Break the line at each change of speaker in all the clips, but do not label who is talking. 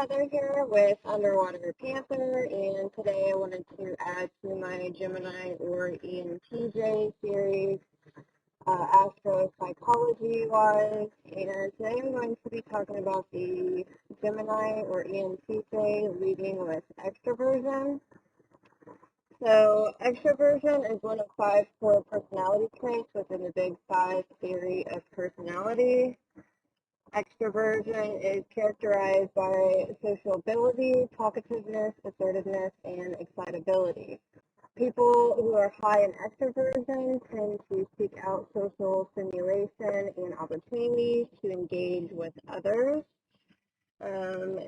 Heather here with Underwater Panther, and today I wanted to add to my Gemini or ENTJ series, Astro-Psychology wise, and today I'm going to be talking about the Gemini or ENTJ leading with extroversion. So extroversion is one of 5 core personality traits within the Big 5 theory of personality. Extroversion is characterized by sociability, talkativeness, assertiveness, and excitability. People who are high in extroversion tend to seek out social stimulation and opportunities to engage with others.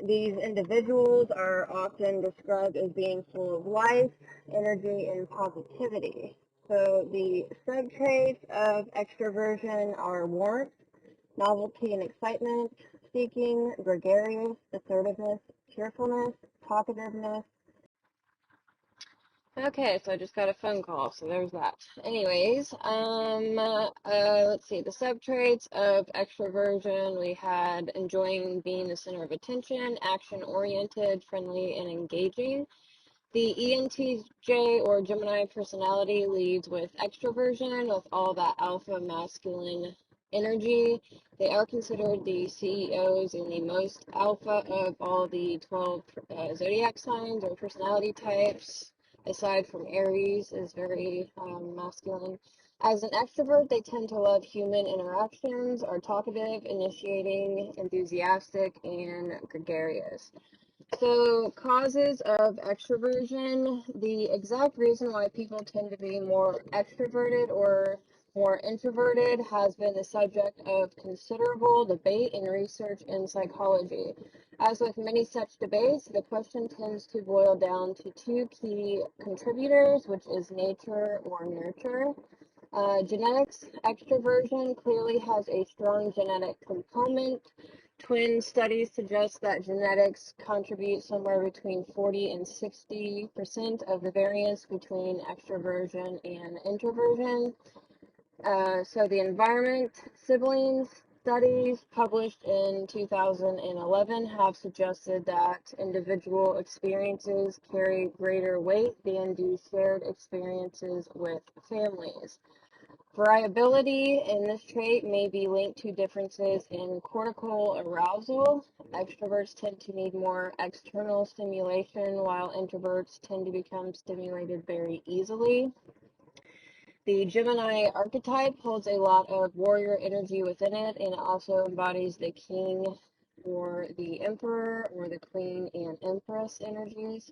These individuals are often described as being full of life, energy, and positivity. So the subtraits of extroversion are warmth, novelty and excitement, seeking, gregarious, assertiveness, cheerfulness, talkativeness. Okay, so I just got a phone call, so there's that. Anyways, let's see, the subtraits of extroversion, we had enjoying being the center of attention, action-oriented, friendly, and engaging. The ENTJ or Gemini personality leads with extroversion, with all that alpha masculine energy. They are considered the CEOs and the most alpha of all the 12 zodiac signs or personality types, aside from Aries, is very masculine. As an extrovert, they tend to love human interactions, are talkative, initiating, enthusiastic, and gregarious. So, causes of extroversion, the exact reason why people tend to be more extroverted or more introverted has been the subject of considerable debate and research in psychology. As with many such debates, the question tends to boil down to 2 key contributors, which is nature or nurture. Genetics, extroversion clearly has a strong genetic component. Twin studies suggest that genetics contribute somewhere between 40 and 60% of the variance between extroversion and introversion. So the environment, siblings studies published in 2011 have suggested that individual experiences carry greater weight than do shared experiences with families. Variability in this trait may be linked to differences in cortical arousal. Extroverts tend to need more external stimulation, while introverts tend to become stimulated very easily. The Gemini archetype holds a lot of warrior energy within it, and it also embodies the king or the emperor or the queen and empress energies.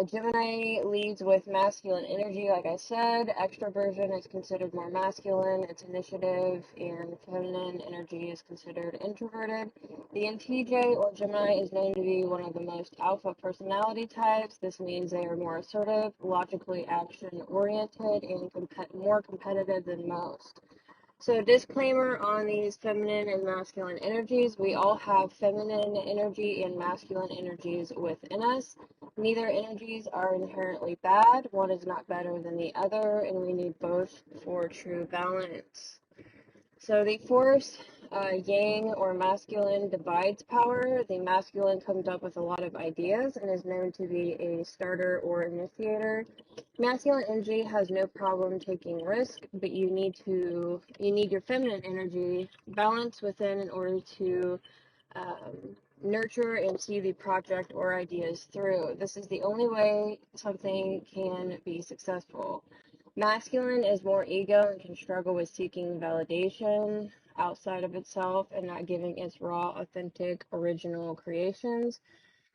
Gemini leads with masculine energy, like I said. Extroversion is considered more masculine. It's initiative, and feminine energy is considered introverted. The ENTJ or Gemini is known to be one of the most alpha personality types. This means they are more assertive, logically action-oriented, and more competitive than most. So, disclaimer on these feminine and masculine energies. We all have feminine energy and masculine energies within us. Neither energies are inherently bad. One is not better than the other, and we need both for true balance. So the force, yang or masculine, divides power. The masculine comes up with a lot of ideas and is known to be a starter or initiator. Masculine energy has no problem taking risk, but you need your feminine energy balance within in order to nurture and see the project or ideas through. This is the only way something can be successful. Masculine is more ego and can struggle with seeking validation outside of itself and not giving its raw, authentic, original creations.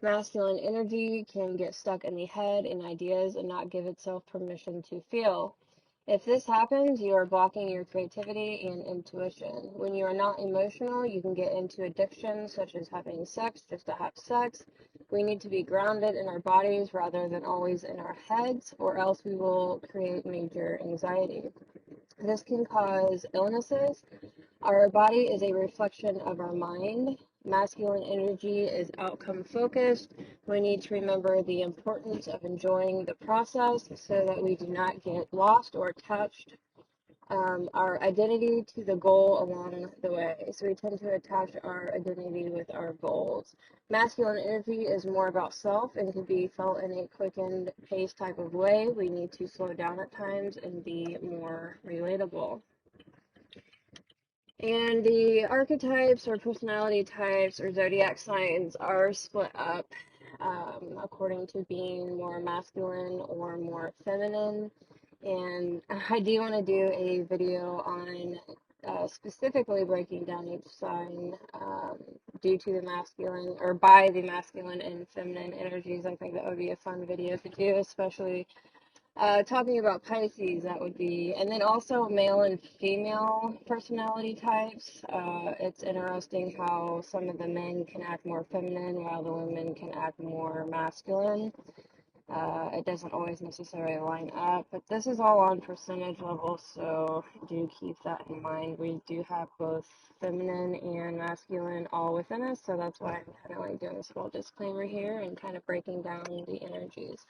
Masculine energy can get stuck in the head in ideas and not give itself permission to feel. If this happens, you are blocking your creativity and intuition. When you are not emotional, you can get into addictions such as having sex just to have sex. We need to be grounded in our bodies rather than always in our heads, or else we will create major anxiety. This can cause illnesses. Our body is a reflection of our mind. Masculine energy is outcome focused. We need to remember the importance of enjoying the process so that we do not get lost or attached our identity to the goal along the way. So we tend to attach our identity with our goals. Masculine energy is more about self and can be felt in a quickened pace type of way. We need to slow down at times and be more relatable. And the archetypes or personality types or zodiac signs are split up according to being more masculine or more feminine. And I do want to do a video on specifically breaking down each sign due to the masculine or by the masculine and feminine energies. I think that would be a fun video to do, especially talking about Pisces, that would be, and then also male and female personality types. It's interesting how some of the men can act more feminine while the women can act more masculine. It doesn't always necessarily line up, but this is all on percentage level, so do keep that in mind. We do have both feminine and masculine all within us, so that's why I'm kind of like doing this little disclaimer here and kind of breaking down the energies.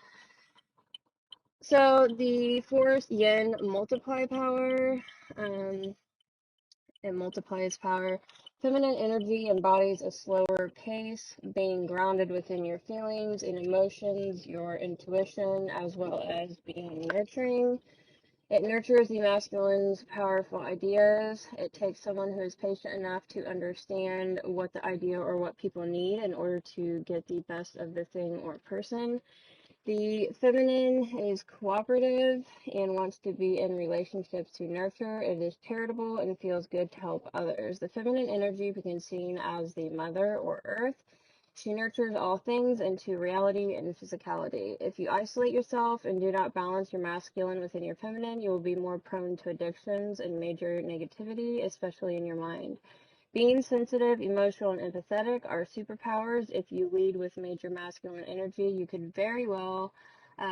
So the force yin multiply power, it multiplies power. Feminine energy embodies a slower pace, being grounded within your feelings and emotions, your intuition, as well as being nurturing. It nurtures the masculine's powerful ideas. It takes someone who is patient enough to understand what the idea or what people need in order to get the best of the thing or person. The feminine is cooperative and wants to be in relationships to nurture. It is charitable and feels good to help others. The feminine energy begins seen as the mother or earth. She nurtures all things into reality and physicality. If you isolate yourself and do not balance your masculine within your feminine, you will be more prone to addictions and major negativity, especially in your mind. Being sensitive, emotional, and empathetic are superpowers. If you lead with major masculine energy, you could very well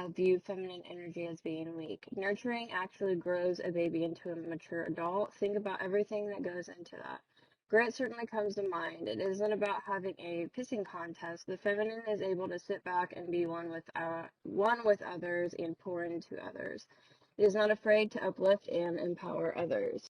view feminine energy as being weak. Nurturing actually grows a baby into a mature adult. Think about everything that goes into that. Grit certainly comes to mind. It isn't about having a pissing contest. The feminine is able to sit back and be one with others and pour into others. It is not afraid to uplift and empower others.